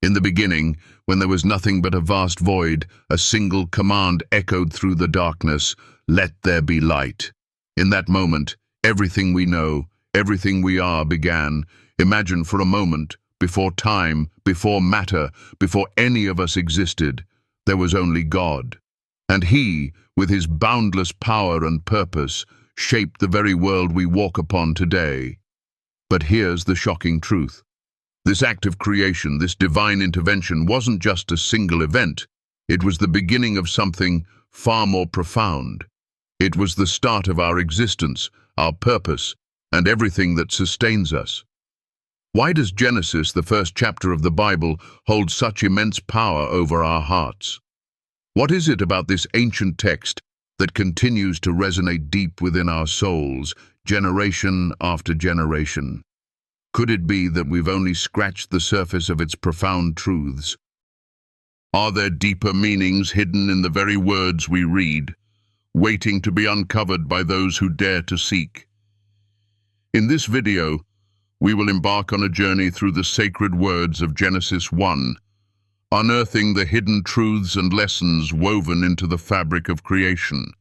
In the beginning, when there was nothing but a vast void, a single command echoed through the darkness, "Let there be light." In that moment, everything we know, everything we are began. Imagine for a moment, before time, before matter, before any of us existed, there was only God. And He, with His boundless power and purpose, shaped the very world we walk upon today. But here's the shocking truth. This act of creation, this divine intervention, wasn't just a single event. It was the beginning of something far more profound. It was the start of our existence, our purpose, and everything that sustains us. Why does Genesis, the first chapter of the Bible, hold such immense power over our hearts? What is it about this ancient text that continues to resonate deep within our souls, generation after generation? Could it be that we've only scratched the surface of its profound truths? Are there deeper meanings hidden in the very words we read, waiting to be uncovered by those who dare to seek? In this video, we will embark on a journey through the sacred words of Genesis 1, unearthing the hidden truths and lessons woven into the fabric of creation.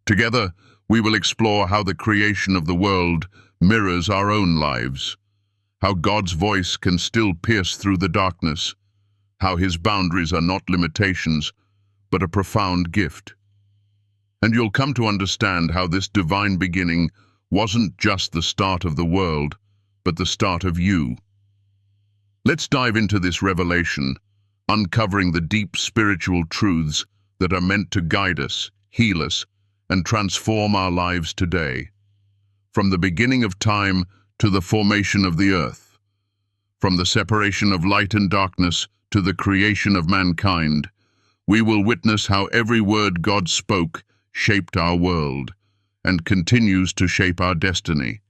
Together, we will explore how the creation of the world mirrors our own lives, how God's voice can still pierce through the darkness, how His boundaries are not limitations, but a profound gift. And you'll come to understand how this divine beginning wasn't just the start of the world, but the start of you. Let's dive into this revelation, uncovering the deep spiritual truths that are meant to guide us, heal us, and transform our lives today. From the beginning of time to the formation of the earth, from the separation of light and darkness to the creation of mankind, we will witness how every word God spoke shaped our world and continues to shape our destiny.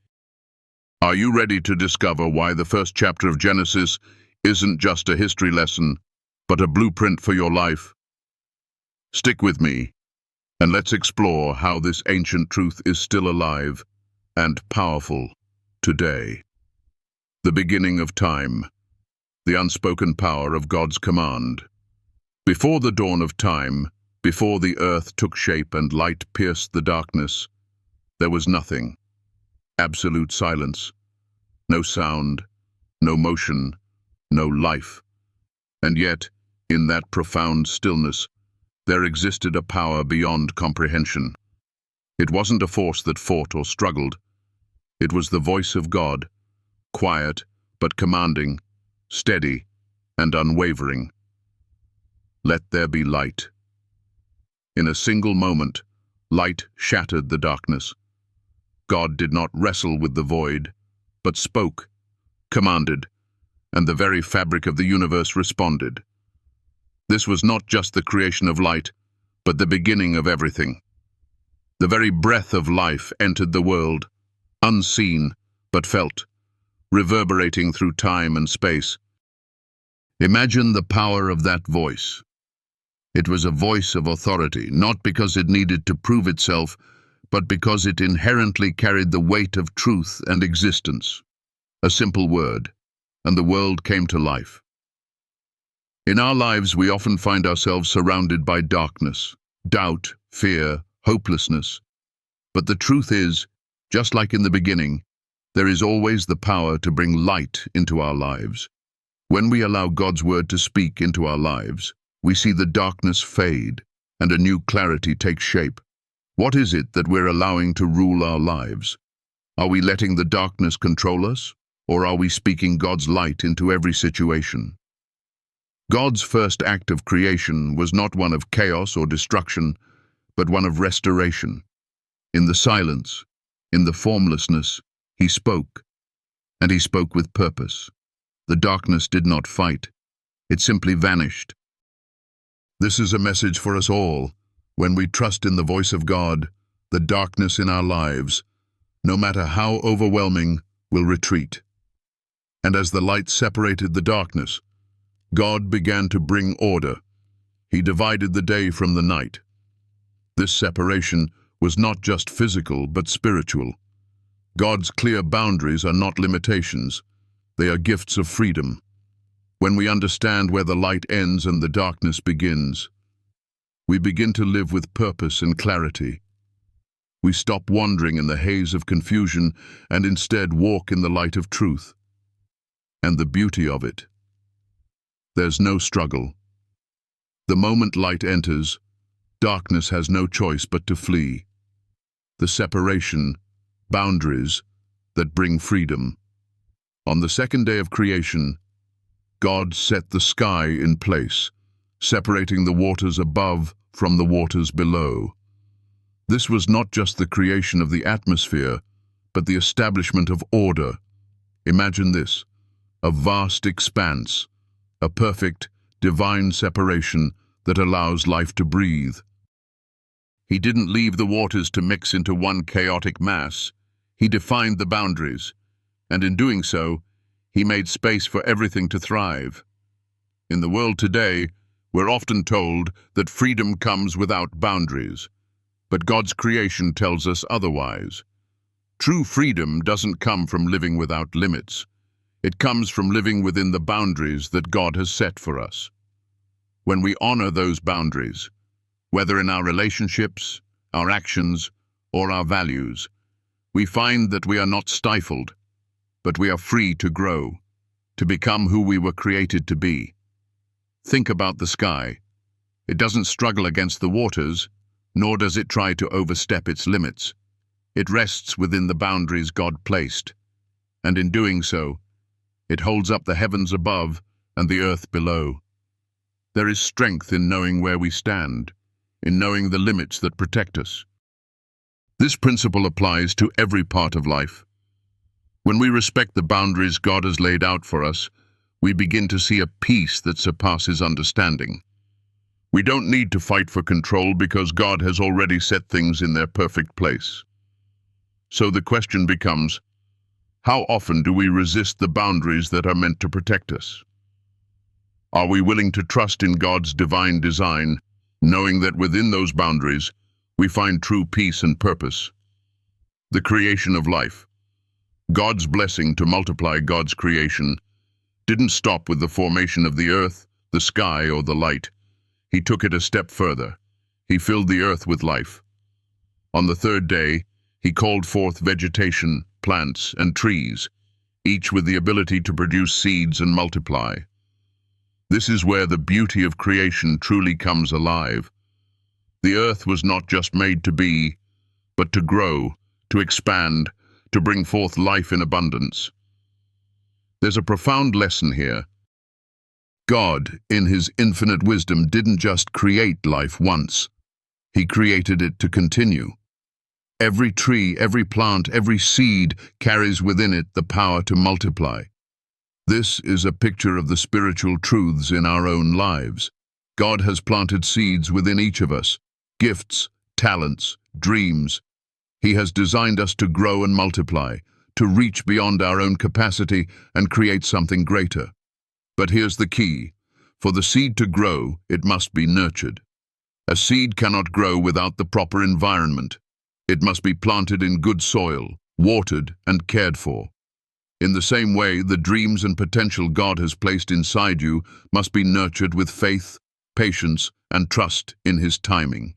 Are you ready to discover why the first chapter of Genesis isn't just a history lesson, but a blueprint for your life? Stick with me, and let's explore how this ancient truth is still alive and powerful today. The beginning of time, the unspoken power of God's command. Before the dawn of time, before the earth took shape and light pierced the darkness, there was nothing. Absolute silence. No sound, no motion, no life. And yet, in that profound stillness, there existed a power beyond comprehension. It wasn't a force that fought or struggled. It was the voice of God, quiet but commanding, steady and unwavering. Let there be light. In a single moment, light shattered the darkness. God did not wrestle with the void, but spoke, commanded, and the very fabric of the universe responded. This was not just the creation of light, but the beginning of everything. The very breath of life entered the world, unseen but felt, reverberating through time and space. Imagine the power of that voice. It was a voice of authority, not because it needed to prove itself, but because it inherently carried the weight of truth and existence. A simple word, and the world came to life. In our lives, we often find ourselves surrounded by darkness, doubt, fear, hopelessness. But the truth is, just like in the beginning, there is always the power to bring light into our lives. When we allow God's word to speak into our lives, we see the darkness fade and a new clarity take shape. What is it that we're allowing to rule our lives? Are we letting the darkness control us, or are we speaking God's light into every situation? God's first act of creation was not one of chaos or destruction, but one of restoration. In the silence, in the formlessness, He spoke, and He spoke with purpose. The darkness did not fight. It simply vanished. This is a message for us all. When we trust in the voice of God, the darkness in our lives, no matter how overwhelming, will retreat. And as the light separated the darkness, God began to bring order. He divided the day from the night. This separation was not just physical but spiritual. God's clear boundaries are not limitations. They are gifts of freedom. When we understand where the light ends and the darkness begins, we begin to live with purpose and clarity. We stop wandering in the haze of confusion and instead walk in the light of truth. And the beauty of it. There's no struggle. The moment light enters, darkness has no choice but to flee. The separation, boundaries that bring freedom. On the second day of creation, God set the sky in place, separating the waters above from the waters below. This was not just the creation of the atmosphere, but the establishment of order. Imagine this, a vast expanse, a perfect, divine separation that allows life to breathe. He didn't leave the waters to mix into one chaotic mass. He defined the boundaries, and in doing so, he made space for everything to thrive. In the world today, we're often told that freedom comes without boundaries. But God's creation tells us otherwise. True freedom doesn't come from living without limits. It comes from living within the boundaries that God has set for us. When we honor those boundaries, whether in our relationships, our actions, or our values, we find that we are not stifled, but we are free to grow, to become who we were created to be. Think about the sky. It doesn't struggle against the waters, nor does it try to overstep its limits. It rests within the boundaries God placed, and in doing so, it holds up the heavens above and the earth below. There is strength in knowing where we stand, in knowing the limits that protect us. This principle applies to every part of life. When we respect the boundaries God has laid out for us, we begin to see a peace that surpasses understanding. We don't need to fight for control because God has already set things in their perfect place. So the question becomes, how often do we resist the boundaries that are meant to protect us? Are we willing to trust in God's divine design, knowing that within those boundaries, we find true peace and purpose? The creation of life. God's blessing to multiply God's creation didn't stop with the formation of the earth, the sky, or the light. He took it a step further. He filled the earth with life. On the third day, he called forth vegetation, plants, and trees, each with the ability to produce seeds and multiply. This is where the beauty of creation truly comes alive. The earth was not just made to be, but to grow, to expand, to bring forth life in abundance. There's a profound lesson here. God, in his infinite wisdom, didn't just create life once. He created it to continue. Every tree, every plant, every seed carries within it the power to multiply. This is a picture of the spiritual truths in our own lives. God has planted seeds within each of us, gifts, talents, dreams. He has designed us to grow and multiply, to reach beyond our own capacity and create something greater. But here's the key. For the seed to grow, it must be nurtured. A seed cannot grow without the proper environment. It must be planted in good soil, watered and cared for. In the same way, the dreams and potential God has placed inside you must be nurtured with faith, patience, and trust in his timing.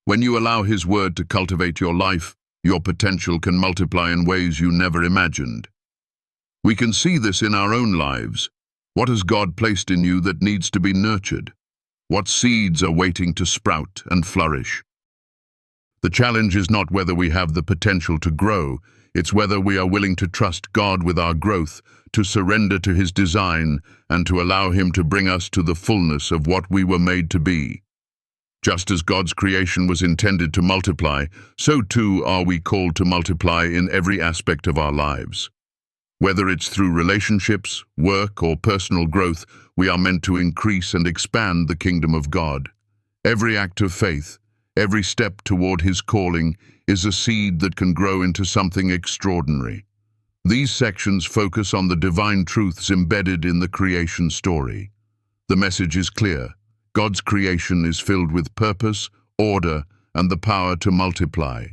When you allow his word to cultivate your life, your potential can multiply in ways you never imagined. We can see this in our own lives. What has God placed in you that needs to be nurtured? What seeds are waiting to sprout and flourish? The challenge is not whether we have the potential to grow, it's whether we are willing to trust God with our growth, to surrender to his design, and to allow him to bring us to the fullness of what we were made to be. Just as God's creation was intended to multiply, so too are we called to multiply in every aspect of our lives. Whether it's through relationships, work, or personal growth, we are meant to increase and expand the kingdom of God. Every act of faith, every step toward his calling, is a seed that can grow into something extraordinary. These sections focus on the divine truths embedded in the creation story. The message is clear. God's creation is filled with purpose, order, and the power to multiply.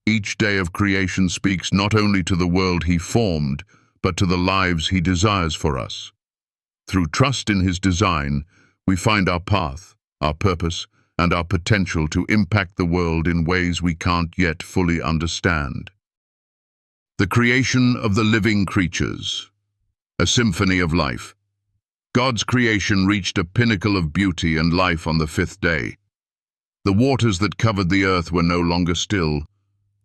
Each day of creation speaks not only to the world he formed, but to the lives he desires for us. Through trust in his design, we find our path, our purpose, and our potential to impact the world in ways we can't yet fully understand. The creation of the living creatures, a symphony of life. God's creation reached a pinnacle of beauty and life on the fifth day. The waters that covered the earth were no longer still,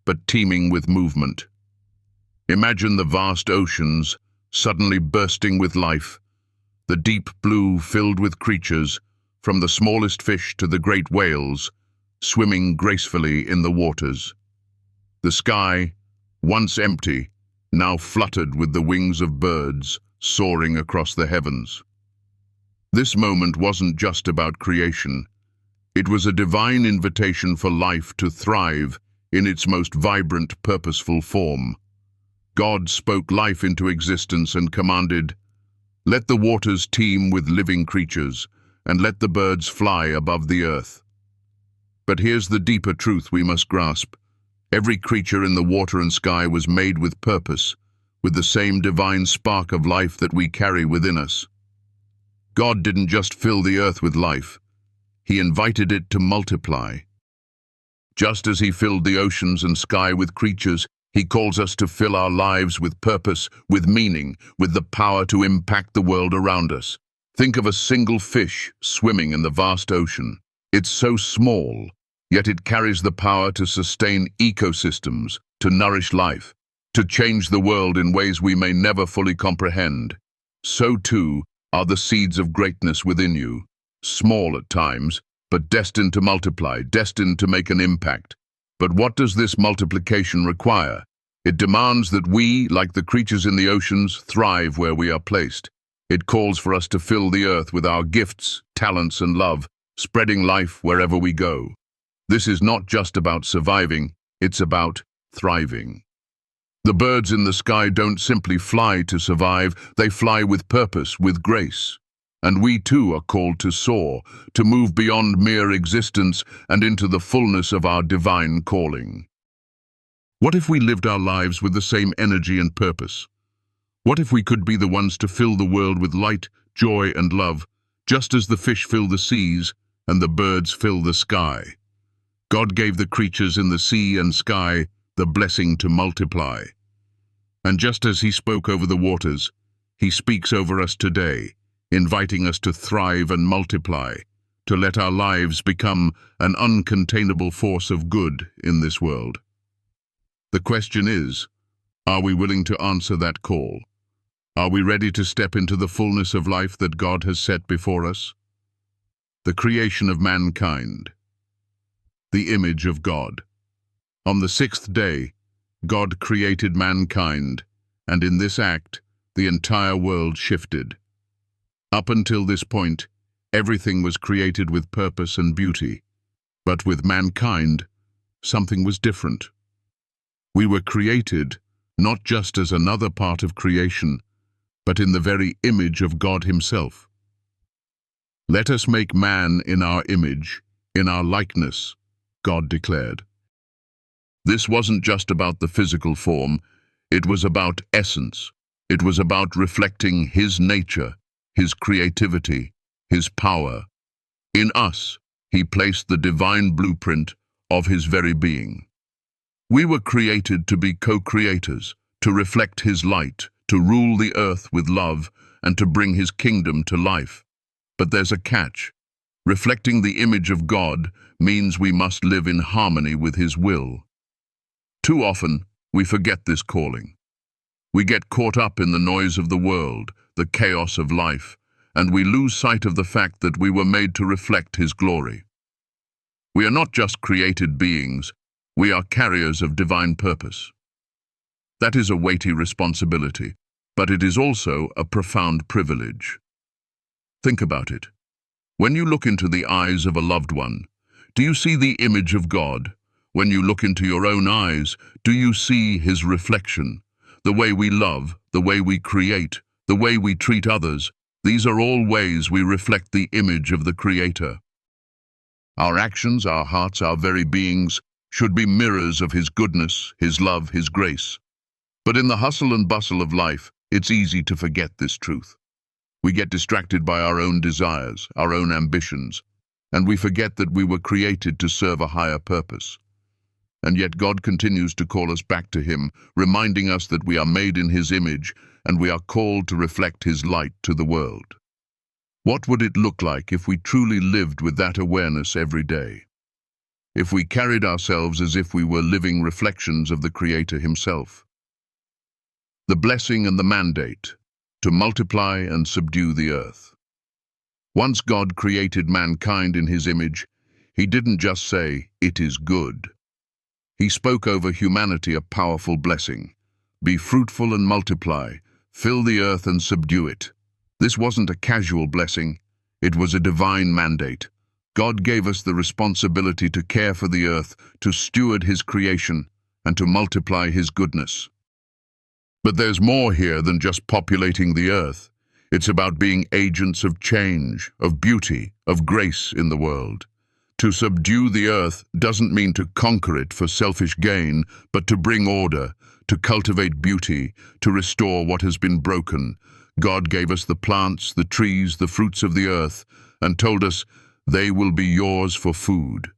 but teeming with movement. Imagine the vast oceans suddenly bursting with life, the deep blue filled with creatures, from the smallest fish to the great whales, swimming gracefully in the waters. The sky, once empty, now fluttered with the wings of birds soaring across the heavens. This moment wasn't just about creation. It was a divine invitation for life to thrive in its most vibrant, purposeful form. God spoke life into existence and commanded, "Let the waters teem with living creatures, and let the birds fly above the earth." But here's the deeper truth we must grasp. Every creature in the water and sky was made with purpose, with the same divine spark of life that we carry within us. God didn't just fill the earth with life. He invited it to multiply. Just as he filled the oceans and sky with creatures, he calls us to fill our lives with purpose, with meaning, with the power to impact the world around us. Think of a single fish swimming in the vast ocean. It's so small, yet it carries the power to sustain ecosystems, to nourish life, to change the world in ways we may never fully comprehend. So too are the seeds of greatness within you, small at times, but destined to multiply, destined to make an impact. But what does this multiplication require? It demands that we, like the creatures in the oceans, thrive where we are placed. It calls for us to fill the earth with our gifts, talents, and love, spreading life wherever we go. This is not just about surviving, it's about thriving. The birds in the sky don't simply fly to survive, they fly with purpose, with grace. And we too are called to soar, to move beyond mere existence and into the fullness of our divine calling. What if we lived our lives with the same energy and purpose? What if we could be the ones to fill the world with light, joy, and love, just as the fish fill the seas and the birds fill the sky? God gave the creatures in the sea and sky the blessing to multiply. And just as he spoke over the waters, he speaks over us today, inviting us to thrive and multiply, to let our lives become an uncontainable force of good in this world. The question is, are we willing to answer that call? Are we ready to step into the fullness of life that God has set before us? The creation of mankind. The image of God. On the sixth day, God created mankind, and in this act, the entire world shifted. Up until this point, everything was created with purpose and beauty. But with mankind, something was different. We were created not just as another part of creation, but in the very image of God himself. "Let us make man in our image, in our likeness," God declared. This wasn't just about the physical form, it was about essence. It was about reflecting his nature, his creativity, his power. In us, he placed the divine blueprint of his very being. We were created to be co-creators, to reflect his light, to rule the earth with love, and to bring his kingdom to life. But there's a catch. Reflecting the image of God means we must live in harmony with his will. Too often, we forget this calling. We get caught up in the noise of the world, the chaos of life, and we lose sight of the fact that we were made to reflect his glory. We are not just created beings, we are carriers of divine purpose. That is a weighty responsibility, but it is also a profound privilege. Think about it. When you look into the eyes of a loved one, do you see the image of God? When you look into your own eyes, do you see his reflection? The way we love, the way we create, the way we treat others, these are all ways we reflect the image of the Creator. Our actions, our hearts, our very beings should be mirrors of his goodness, his love, his grace. But in the hustle and bustle of life, it's easy to forget this truth. We get distracted by our own desires, our own ambitions, and we forget that we were created to serve a higher purpose. And yet God continues to call us back to Him, reminding us that we are made in His image and we are called to reflect His light to the world. What would it look like if we truly lived with that awareness every day? If we carried ourselves as if we were living reflections of the Creator Himself? The blessing and the mandate, to multiply and subdue the earth. Once God created mankind in His image, He didn't just say, "It is good." He spoke over humanity a powerful blessing. Be fruitful and multiply, fill the earth and subdue it. This wasn't a casual blessing, it was a divine mandate. God gave us the responsibility to care for the earth, to steward His creation, and to multiply His goodness. But there's more here than just populating the earth. It's about being agents of change, of beauty, of grace in the world. To subdue the earth doesn't mean to conquer it for selfish gain, but to bring order, to cultivate beauty, to restore what has been broken. God gave us the plants, the trees, the fruits of the earth, and told us they will be yours for food.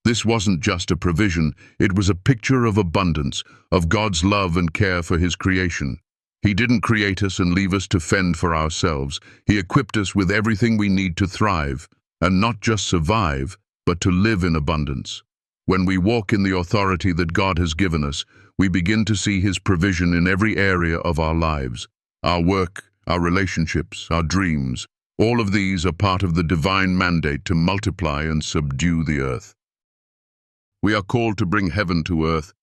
This wasn't just a provision, it was a picture of abundance, of God's love and care for His creation. He didn't create us and leave us to fend for ourselves. He equipped us with everything we need to thrive, and not just survive, but to live in abundance. When we walk in the authority that God has given us, we begin to see His provision in every area of our lives. Our work, our relationships, our dreams, all of these are part of the divine mandate to multiply and subdue the earth. We are called to bring heaven to earth,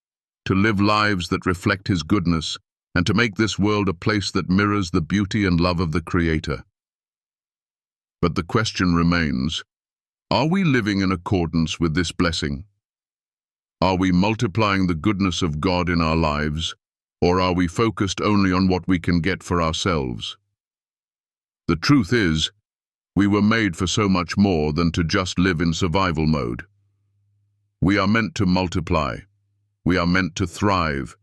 to live lives that reflect His goodness, and to make this world a place that mirrors the beauty and love of the Creator. But the question remains, are we living in accordance with this blessing? Are we multiplying the goodness of God in our lives, or are we focused only on what we can get for ourselves? The truth is, we were made for so much more than to just live in survival mode. We are meant to multiply. We are meant to thrive,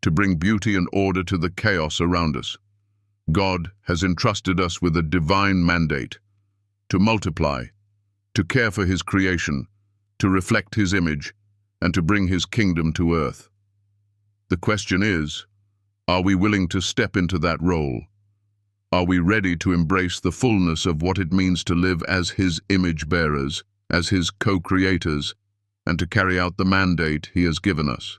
to bring beauty and order to the chaos around us. God has entrusted us with a divine mandate, to multiply, to care for His creation, to reflect His image, and to bring His kingdom to earth. The question is, are we willing to step into that role? Are we ready to embrace the fullness of what it means to live as His image bearers, as His co-creators, and to carry out the mandate He has given us?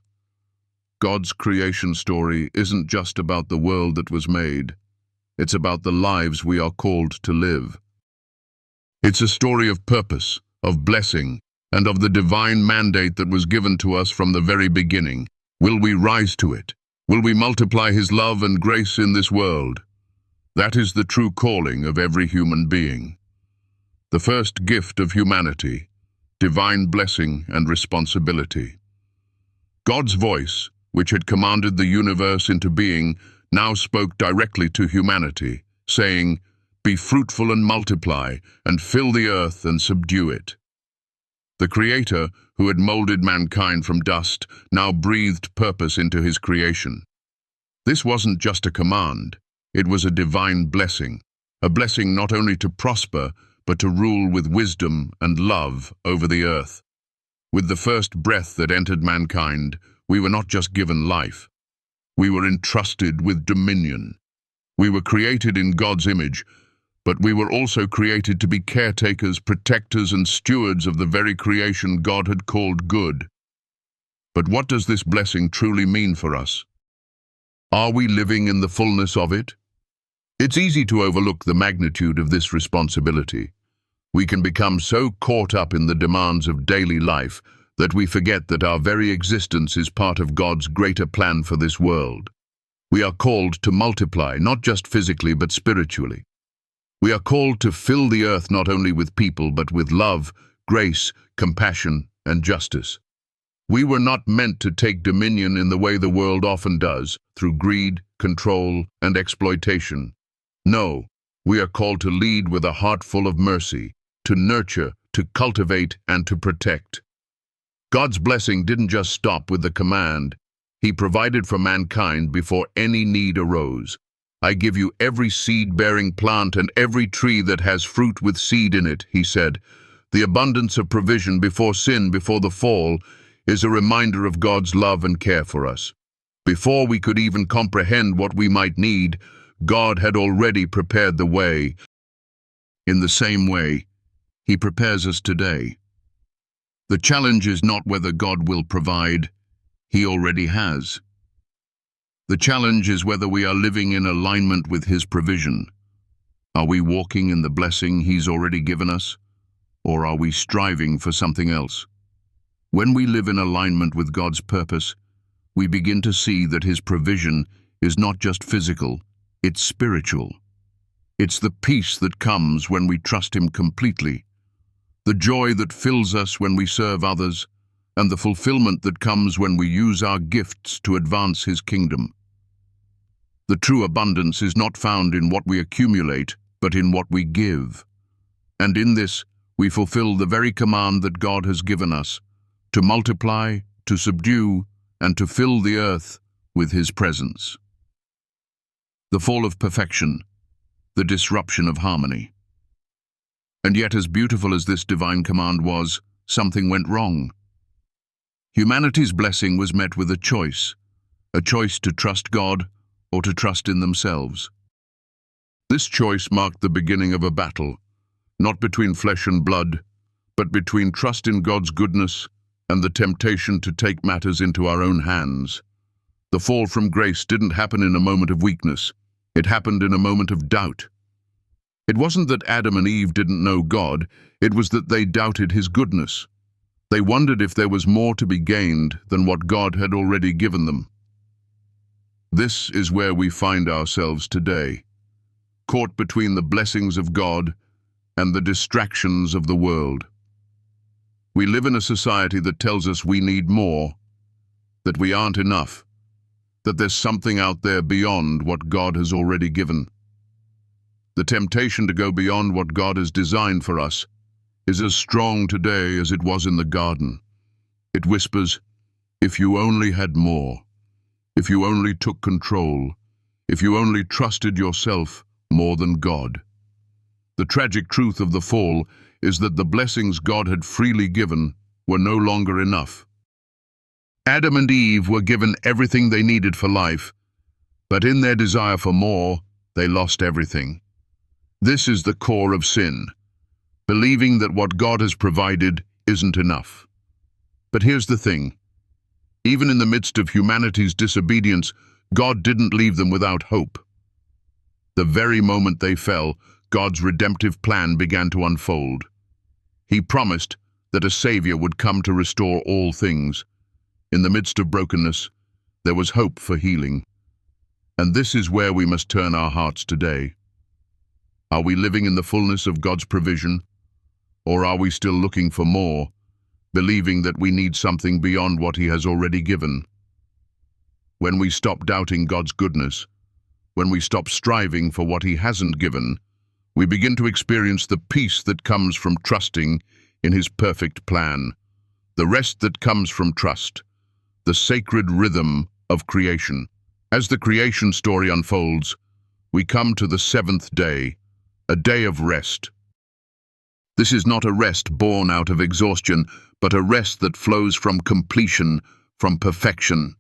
God's creation story isn't just about the world that was made. It's about the lives we are called to live. It's a story of purpose, of blessing, and of the divine mandate that was given to us from the very beginning. Will we rise to it? Will we multiply His love and grace in this world? That is the true calling of every human being. The first gift of humanity, divine blessing and responsibility. God's voice, which had commanded the universe into being, now spoke directly to humanity, saying, "Be fruitful and multiply, and fill the earth and subdue it." The Creator, who had molded mankind from dust, now breathed purpose into His creation. This wasn't just a command, it was a divine blessing, a blessing not only to prosper, but to rule with wisdom and love over the earth. With the first breath that entered mankind, we were not just given life. We were entrusted with dominion. We were created in God's image, but we were also created to be caretakers, protectors, and stewards of the very creation God had called good. But what does this blessing truly mean for us? Are we living in the fullness of it? It's easy to overlook the magnitude of this responsibility. We can become so caught up in the demands of daily life that we forget that our very existence is part of God's greater plan for this world. We are called to multiply, not just physically but spiritually. We are called to fill the earth not only with people but with love, grace, compassion, and justice. We were not meant to take dominion in the way the world often does, through greed, control, and exploitation. No, we are called to lead with a heart full of mercy, to nurture, to cultivate, and to protect. God's blessing didn't just stop with the command. He provided for mankind before any need arose. I give you every seed-bearing plant and every tree that has fruit with seed in it, he said. The abundance of provision before sin, before the fall, is a reminder of God's love and care for us. Before we could even comprehend what we might need, God had already prepared the way. In the same way, He prepares us today. The challenge is not whether God will provide. He already has. The challenge is whether we are living in alignment with His provision. Are we walking in the blessing He's already given us, or are we striving for something else? When we live in alignment with God's purpose, we begin to see that His provision is not just physical, it's spiritual. It's the peace that comes when we trust Him completely, the joy that fills us when we serve others, and the fulfillment that comes when we use our gifts to advance His kingdom. The true abundance is not found in what we accumulate, but in what we give. And in this, we fulfill the very command that God has given us, to multiply, to subdue, and to fill the earth with His presence. The fall of perfection, the disruption of harmony. And yet, as beautiful as this divine command was, something went wrong. Humanity's blessing was met with a choice to trust God or to trust in themselves. This choice marked the beginning of a battle, not between flesh and blood, but between trust in God's goodness and the temptation to take matters into our own hands. The fall from grace didn't happen in a moment of weakness. It happened in a moment of doubt. It wasn't that Adam and Eve didn't know God, it was that they doubted His goodness. They wondered if there was more to be gained than what God had already given them. This is where we find ourselves today, caught between the blessings of God and the distractions of the world. We live in a society that tells us we need more, that we aren't enough, that there's something out there beyond what God has already given. The temptation to go beyond what God has designed for us is as strong today as it was in the garden. It whispers, if you only had more, if you only took control, if you only trusted yourself more than God. The tragic truth of the fall is that the blessings God had freely given were no longer enough. Adam and Eve were given everything they needed for life, but in their desire for more, they lost everything. This is the core of sin, believing that what God has provided isn't enough. But here's the thing. Even in the midst of humanity's disobedience, God didn't leave them without hope. The very moment they fell, God's redemptive plan began to unfold. He promised that a Savior would come to restore all things. In the midst of brokenness, there was hope for healing. And this is where we must turn our hearts today. Are we living in the fullness of God's provision, or are we still looking for more, believing that we need something beyond what He has already given? When we stop doubting God's goodness, when we stop striving for what He hasn't given, we begin to experience the peace that comes from trusting in His perfect plan, the rest that comes from trust, the sacred rhythm of creation. As the creation story unfolds, we come to the seventh day, a day of rest. This is not a rest born out of exhaustion, but a rest that flows from completion, from perfection.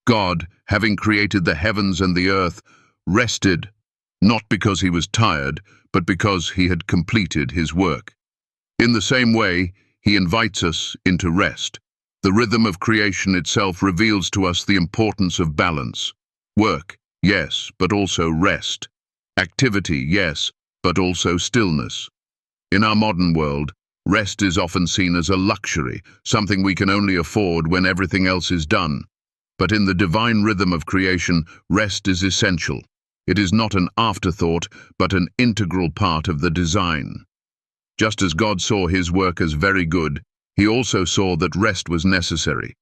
God, having created the heavens and the earth, rested, not because He was tired, but because He had completed His work. In the same way, He invites us into rest. The rhythm of creation itself reveals to us the importance of balance. Work, yes, but also rest. Activity, yes, but also stillness. In our modern world, rest is often seen as a luxury, something we can only afford when everything else is done. But in the divine rhythm of creation, rest is essential. It is not an afterthought, but an integral part of the design. Just as God saw His work as very good, He also saw that rest was necessary.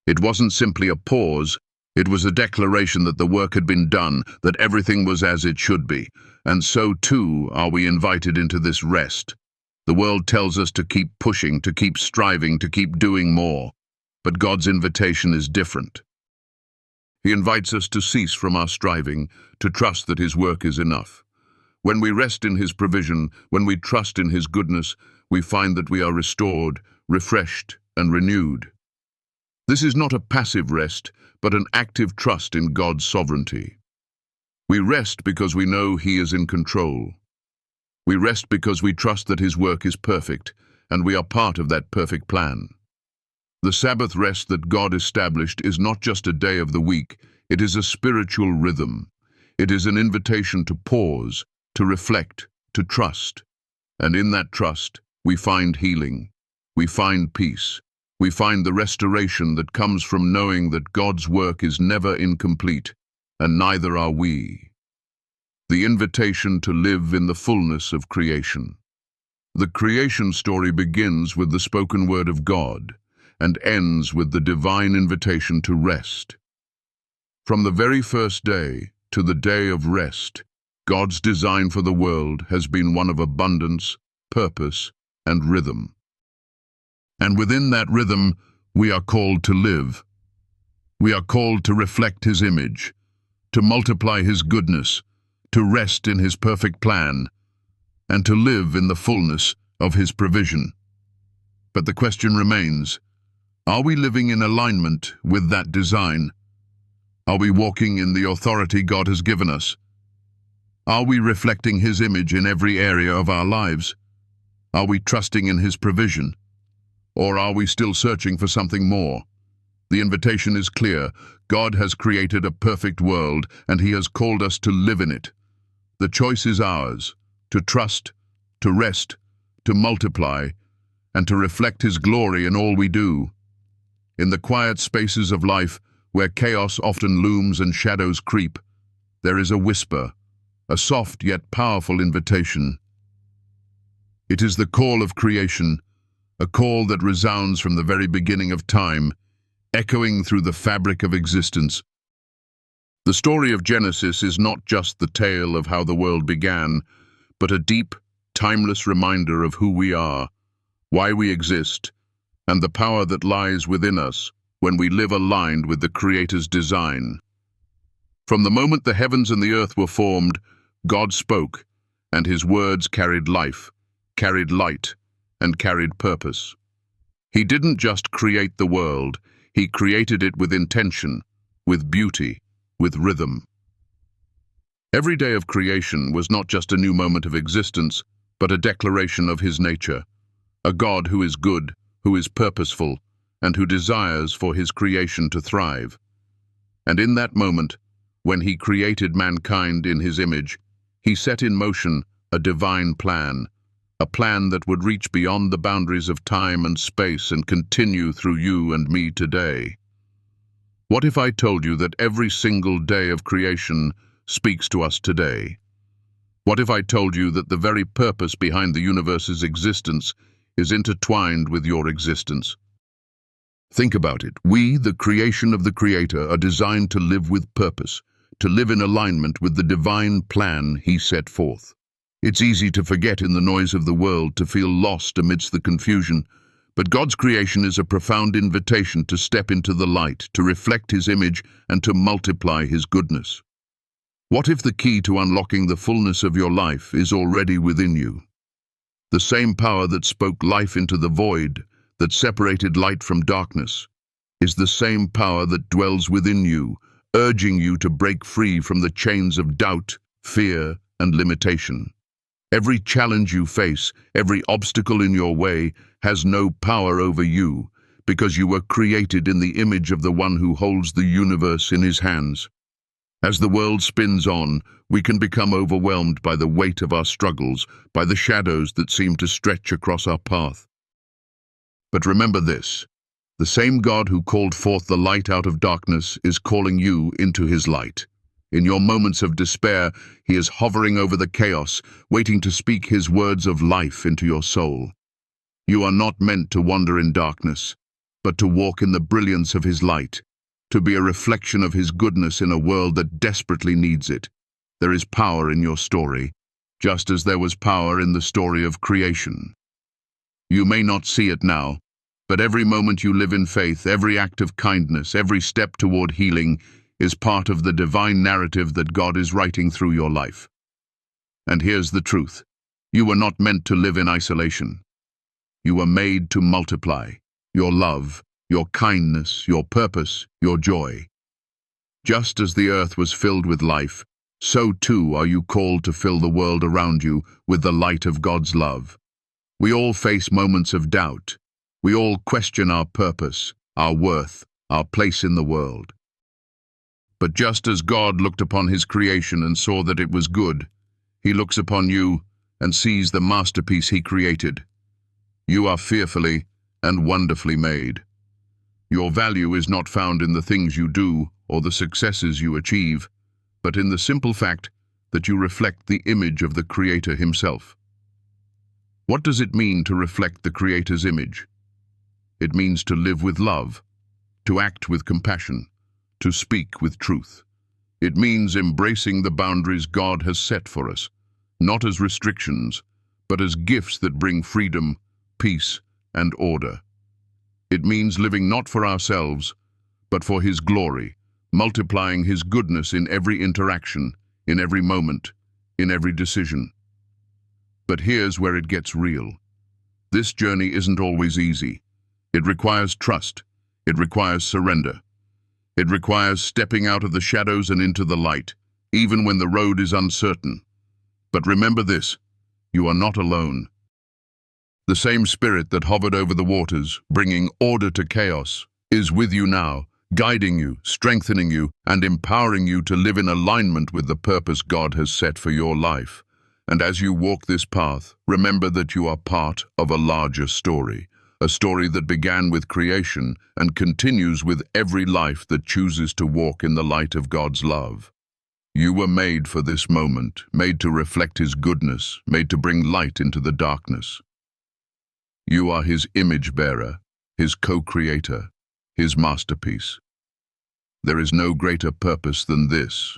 It wasn't simply a pause, it was a declaration that the work had been done, that everything was as it should be. And so too are we invited into this rest. The world tells us to keep pushing, to keep striving, to keep doing more. But God's invitation is different. He invites us to cease from our striving, to trust that his work is enough. When we rest in his provision, when we trust in his goodness, we find that we are restored, refreshed, and renewed. This is not a passive rest, but an active trust in God's sovereignty. We rest because we know he is in control. We rest because we trust that his work is perfect, and we are part of that perfect plan. The Sabbath rest that God established is not just a day of the week, it is a spiritual rhythm. It is an invitation to pause, to reflect, to trust. And in that trust, we find healing, we find peace, we find the restoration that comes from knowing that God's work is never incomplete, and neither are we. The invitation to live in the fullness of creation. The creation story begins with the spoken word of God, and ends with the divine invitation to rest. From the very first day to the day of rest, God's design for the world has been one of abundance, purpose, and rhythm. And within that rhythm, we are called to live. We are called to reflect his image, to multiply his goodness, to rest in his perfect plan, and to live in the fullness of his provision. But the question remains, are we living in alignment with that design? Are we walking in the authority God has given us? Are we reflecting his image in every area of our lives? Are we trusting in his provision? Or are we still searching for something more? The invitation is clear. God has created a perfect world, and he has called us to live in it. The choice is ours, to trust, to rest, to multiply, and to reflect his glory in all we do. In the quiet spaces of life, where chaos often looms and shadows creep, there is a whisper, a soft yet powerful invitation. It is the call of creation, a call that resounds from the very beginning of time, echoing through the fabric of existence. The story of Genesis is not just the tale of how the world began, but a deep, timeless reminder of who we are, why we exist, and the power that lies within us when we live aligned with the Creator's design. From the moment the heavens and the earth were formed, God spoke, and his words carried life, carried light, and carried purpose. He didn't just create the world, he created it with intention, with beauty, with rhythm. Every day of creation was not just a new moment of existence, but a declaration of his nature, a God who is good, who is purposeful, and who desires for his creation to thrive. And in that moment, when he created mankind in his image, he set in motion a divine plan, a plan that would reach beyond the boundaries of time and space and continue through you and me today. What if I told you that every single day of creation speaks to us today? What if I told you that the very purpose behind the universe's existence is intertwined with your existence? Think about it. We, the creation of the Creator, are designed to live with purpose, to live in alignment with the divine plan he set forth. It's easy to forget in the noise of the world, to feel lost amidst the confusion, but God's creation is a profound invitation to step into the light, to reflect his image, and to multiply his goodness. What if the key to unlocking the fullness of your life is already within you? The same power that spoke life into the void, that separated light from darkness, is the same power that dwells within you, urging you to break free from the chains of doubt, fear, and limitation. Every challenge you face, every obstacle in your way, has no power over you, because you were created in the image of the one who holds the universe in his hands. As the world spins on, we can become overwhelmed by the weight of our struggles, by the shadows that seem to stretch across our path. But remember this, the same God who called forth the light out of darkness is calling you into his light. In your moments of despair, he is hovering over the chaos, waiting to speak his words of life into your soul. You are not meant to wander in darkness, but to walk in the brilliance of his light, to be a reflection of his goodness in a world that desperately needs it. There is power in your story, just as there was power in the story of creation. You may not see it now, but every moment you live in faith, every act of kindness, every step toward healing, is part of the divine narrative that God is writing through your life. And here's the truth. You were not meant to live in isolation. You were made to multiply your love, your kindness, your purpose, your joy. Just as the earth was filled with life, so too are you called to fill the world around you with the light of God's love. We all face moments of doubt. We all question our purpose, our worth, our place in the world. But just as God looked upon his creation and saw that it was good, he looks upon you and sees the masterpiece he created. You are fearfully and wonderfully made. Your value is not found in the things you do or the successes you achieve, but in the simple fact that you reflect the image of the Creator himself. What does it mean to reflect the Creator's image? It means to live with love, to act with compassion, to speak with truth. It means embracing the boundaries God has set for us, not as restrictions, but as gifts that bring freedom, peace, and order. It means living not for ourselves, but for his glory, multiplying his goodness in every interaction, in every moment, in every decision. But here's where it gets real. This journey isn't always easy. It requires trust. It requires surrender. It requires stepping out of the shadows and into the light, even when the road is uncertain. But remember this, you are not alone. The same spirit that hovered over the waters, bringing order to chaos, is with you now, guiding you, strengthening you, and empowering you to live in alignment with the purpose God has set for your life. And as you walk this path, remember that you are part of a larger story, a story that began with creation and continues with every life that chooses to walk in the light of God's love. You were made for this moment, made to reflect his goodness, made to bring light into the darkness. You are his image bearer, his co-creator, his masterpiece. There is no greater purpose than this.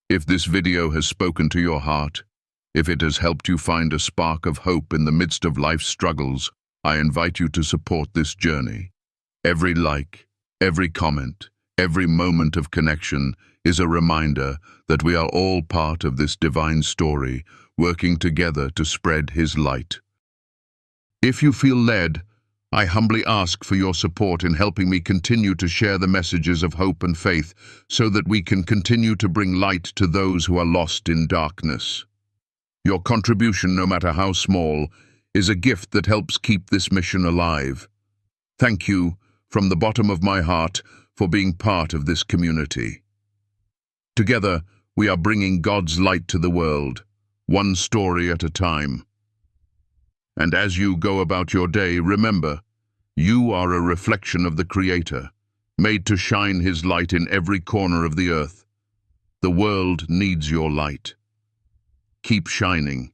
If this video has spoken to your heart, if it has helped you find a spark of hope in the midst of life's struggles, I invite you to support this journey. Every like, every comment, every moment of connection is a reminder that we are all part of this divine story, working together to spread his light. If you feel led, I humbly ask for your support in helping me continue to share the messages of hope and faith so that we can continue to bring light to those who are lost in darkness. Your contribution, no matter how small, is a gift that helps keep this mission alive. Thank you, from the bottom of my heart, for being part of this community. Together, we are bringing God's light to the world, one story at a time. And as you go about your day, remember, you are a reflection of the Creator, made to shine his light in every corner of the earth. The world needs your light. Keep shining,